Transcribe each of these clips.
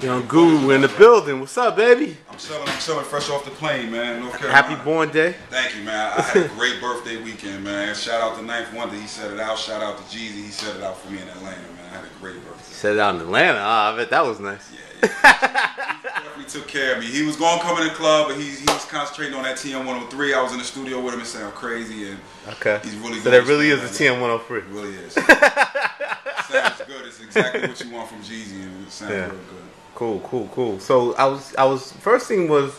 Young Guru in the building. What's up, baby? I'm chilling fresh off the plane, man. North Carolina. Happy born day. Thank you, man. I had a great birthday weekend, man. Shout out to Ninth Wonder, he set it out. Shout out to Jeezy, he set it out for me in Atlanta, man. I had a great birthday. Set it out in Atlanta? Oh, I bet that was nice. Yeah. He definitely took care of me. He was going to come in the club, but he was concentrating on that TM103. I was in the studio with him and sound crazy, and he's really good. So that really is a TM103. It really is. Sounds good. It's exactly what you want from Jeezy, and it sounds real good. Cool. So I was first thing was,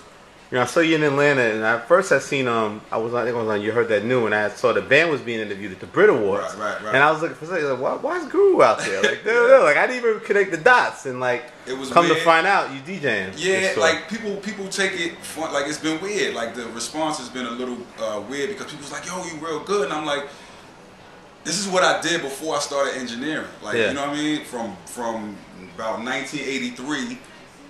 you know, I saw you in Atlanta, and at first I seen I think it was on You Heard That New, and I saw the band was being interviewed at the Brit Awards. Right. And I was looking for something like, why's Guru out there? Like, like I didn't even connect the dots, and like it was come weird. To find out you DJing. Yeah, like people take it fun, like it's been weird. Like the response has been a little weird because people's like, yo, you real good, and I'm like, this is what I did before I started engineering. Like, you know what I mean? From about 1983,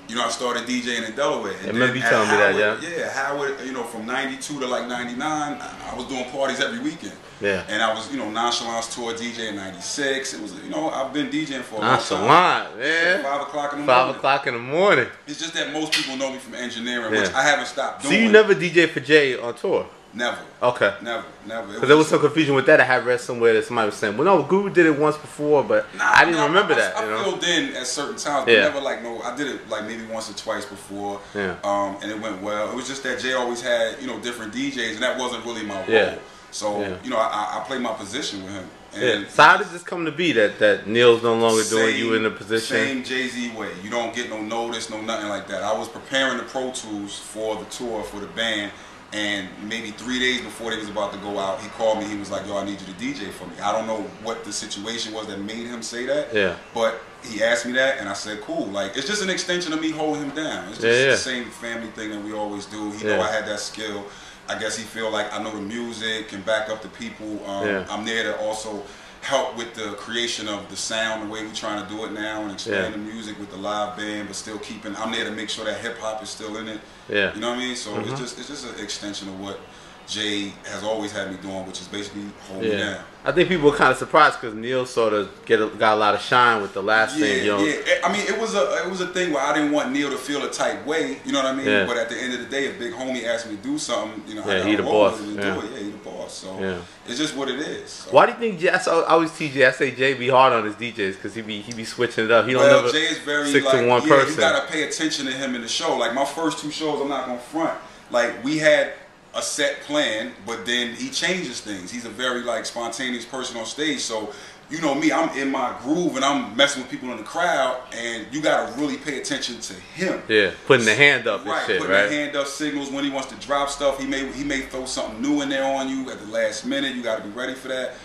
you know, I started DJing in Delaware. And I remember you telling me that, Yeah, Howard, you know, from 92 to like 99, I was doing parties every weekend. Yeah. And I was, you know, Nonchalance tour DJ in 96. It was, you know, I've been DJing for a long time. Nonchalant, man. 5 o'clock in the morning. 5 o'clock in the morning. It's just that most people know me from engineering, which I haven't stopped doing. So you never DJ for Jay on tour? Never. Okay. Never. Because there was some confusion with that. I had read somewhere that somebody was saying, well, no, Guru did it once before, but I didn't remember that. I filled in at certain times, but never like, no, I did it like maybe once or twice before, and it went well. It was just that Jay always had, you know, different DJs, and that wasn't really my role. So, you know, I played my position with him. And so how did this come to be that Neil's no longer doing you in the position? Same Jay-Z way. You don't get no notice, no nothing like that. I was preparing the Pro Tools for the tour for the band. And maybe 3 days before they was about to go out, he called me. He was like, yo, I need you to DJ for me. I don't know what the situation was that made him say that. Yeah. But he asked me that, and I said, cool. Like, it's just an extension of me holding him down. It's just the same family thing that we always do. He know I had that skill. I guess he feel like I know the music, can back up the people. I'm there to also help with the creation of the sound, the way we're trying to do it now, and expand the music with the live band, but still keeping. I'm there to make sure that hip hop is still in it. Yeah, you know what I mean. So it's just an extension of what Jay has always had me doing, which is basically holding me down. I think people were kind of surprised because Neil sort of got a lot of shine with the last thing. You know? Yeah. I mean, it was a thing where I didn't want Neil to feel a type way. You know what I mean? Yeah. But at the end of the day, if Big Homie asked me to do something, you know, I got he the boss. Do it. Yeah, he the boss. So it's just what it is. So. Why do you think Jay? I always TJ. I say Jay be hard on his DJs because he be switching it up. He don't never Jay is very stick to one person. You gotta pay attention to him in the show. Like my first 2 shows, I'm not gonna front. Like we had a set plan, but then he changes things. He's a very like spontaneous person on stage. So, you know me, I'm in my groove and I'm messing with people in the crowd, and you gotta really pay attention to him. Yeah, putting the hand up and shit, putting the hand up signals when he wants to drop stuff. He may throw something new in there on you at the last minute. You gotta be ready for that.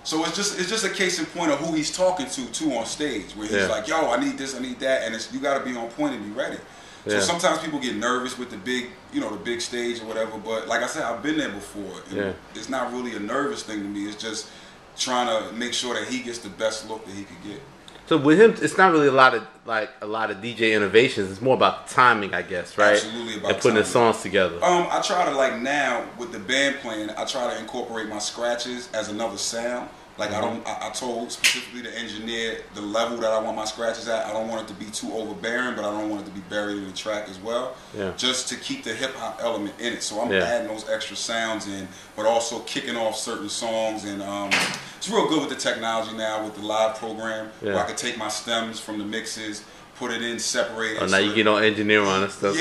So it's just a case in point of who he's talking to too on stage, where he's like, yo, I need this, I need that, and you gotta be on point and be ready. So sometimes people get nervous with the big, you know, the big stage or whatever. But like I said, I've been there before. It's not really a nervous thing to me. It's just trying to make sure that he gets the best look that he could get. So with him, it's not really a lot of DJ innovations. It's more about the timing, I guess, right? Absolutely about and putting the songs together. I try to like now with the band playing, I try to incorporate my scratches as another sound. Like I told specifically the engineer the level that I want my scratches at. I don't want it to be too overbearing, but I don't want it to be buried in the track as well. Yeah. Just to keep the hip hop element in it. So I'm adding those extra sounds in, but also kicking off certain songs. And it's real good with the technology now with the live program, where I could take my stems from the mixes, put it in, separate it. Oh, now you get on engineer on and stuff.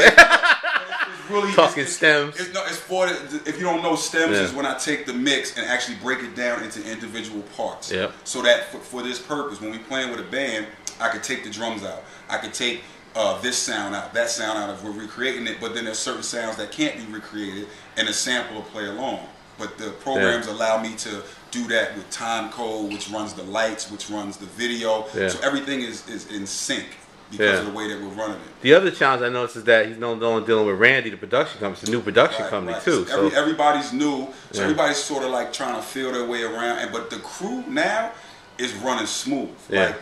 Really, talking stems. It's for if you don't know, stems is when I take the mix and actually break it down into individual parts. Yep. So that for this purpose, when we playing with a band, I could take the drums out. I could take this sound out, that sound out if we're recreating it. But then there's certain sounds that can't be recreated, and the sample will play along. But the programs allow me to do that with time code, which runs the lights, which runs the video. So everything is in sync. Because of the way that we're running it. The other challenge I noticed is that he's no longer dealing with Randy, the production company. It's a new production company too. So everybody's new, so everybody's sort of like trying to feel their way around. But the crew now is running smooth. Like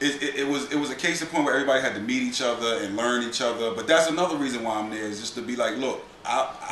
it was a case in point where everybody had to meet each other and learn each other. But that's another reason why I'm there, is just to be like, look,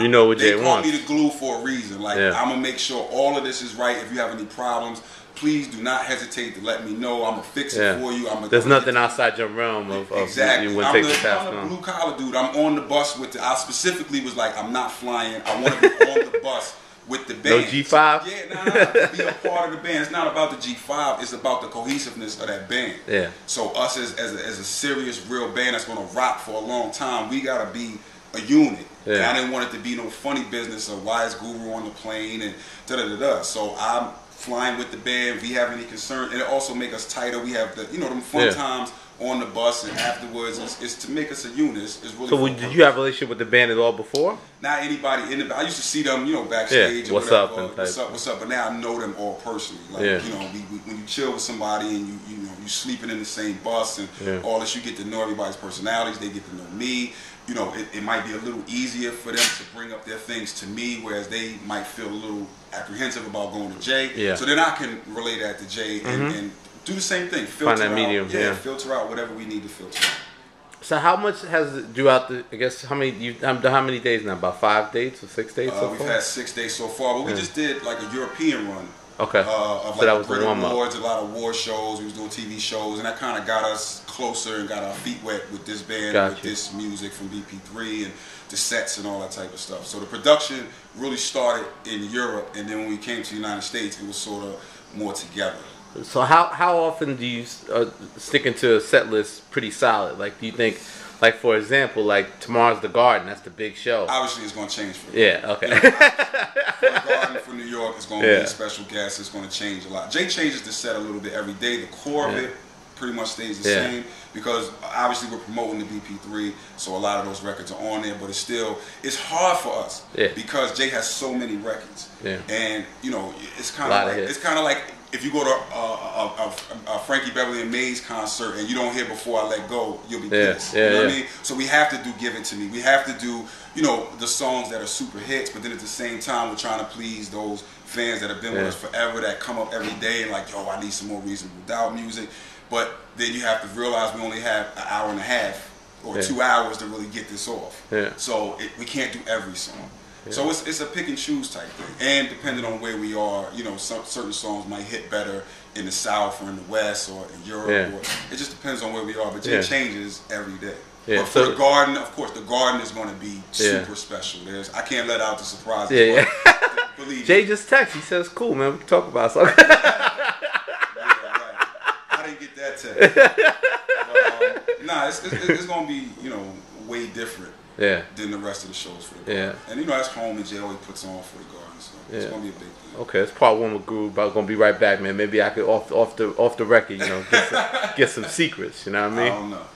you know what Jay wants. They call me the glue for a reason. Like I'm gonna make sure all of this is right. If you have any problems, please do not hesitate to let me know. I'm gonna fix it for you. There's nothing outside your realm of exactly. You wouldn't take the task I'm on. the blue collar dude. I'm on the bus with I specifically was like, I'm not flying. I want to be on the bus with the band. No G5? Yeah, nah. To be a part of the band. It's not about the G5. It's about the cohesiveness of that band. Yeah. So us as a serious, real band that's gonna rock for a long time, we gotta be a unit. Yeah. And I didn't want it to be no funny business of why is Guru on the plane and da da da da. So I'm flying with the band. If we have any concern, and it also make us tighter. We have the them fun times on the bus and afterwards. It's to make us a unit. It's really. So did you have a relationship with the band at all before? Not anybody in the. I used to see them, backstage. Yeah. What's up? And what's up? But now I know them all personally. Like, when you chill with somebody and you sleeping in the same bus and all this, you get to know everybody's personalities. They get to know me. It might be a little easier for them to bring up their things to me, whereas they might feel a little apprehensive about going to Jay. Yeah. So then I can relay that to Jay and do the same thing. Filter Find that medium. out, filter out whatever we need to filter out. So how much has throughout the? I guess how many days now? About 5 dates or 6 days so far? We've had 6 days so far, but we just did like a European run. Okay. Of so that was the warm awards, a lot of award shows. We was doing TV shows, and that kind of got us closer and got our feet wet with this band, with this music from BP3 and the sets and all that type of stuff. So the production really started in Europe, and then when we came to the United States, it was sort of more together. So how often do you stick into a set list pretty solid? Like, do you think, like for example, like tomorrow's the Garden, that's the big show. Obviously, it's going to change for okay. For the Garden for New York, it's going to be a special guest. It's going to change a lot. Jay changes the set a little bit every day. The core of it pretty much stays the same because obviously we're promoting the BP3, so a lot of those records are on there. But it's hard for us because Jay has so many records, and it's kind of like if you go to a Frankie Beverly and Maze concert and you don't hear Before I Let Go, you'll be pissed. You know what I mean? So we have to do Give It To Me. We have to do, the songs that are super hits, but then at the same time, we're trying to please those fans that have been with us forever, that come up every day and like, yo, I need some more Reasonable Doubt music. But then you have to realize we only have an hour and a half or 2 hours to really get this off. So we can't do every song. So it's a pick and choose type thing, and depending on where we are, certain songs might hit better in the South or in the West or in Europe. Or, it just depends on where we are, but it changes every day. But for the Garden, of course, the Garden is going to be super special. I can't let out the surprises. Believe Jay just texted. He says, "Cool, man. We can talk about something." Right. I didn't get that text. But, it's going to be way different. Than the rest of the shows for the Garden. And that's home and Jay always puts on for the Garden, so it's gonna be a big thing. Okay, it's part 1 with Guru, but I'm gonna be right back, man. Maybe I could off the record, get some secrets, you know what I mean? I don't know.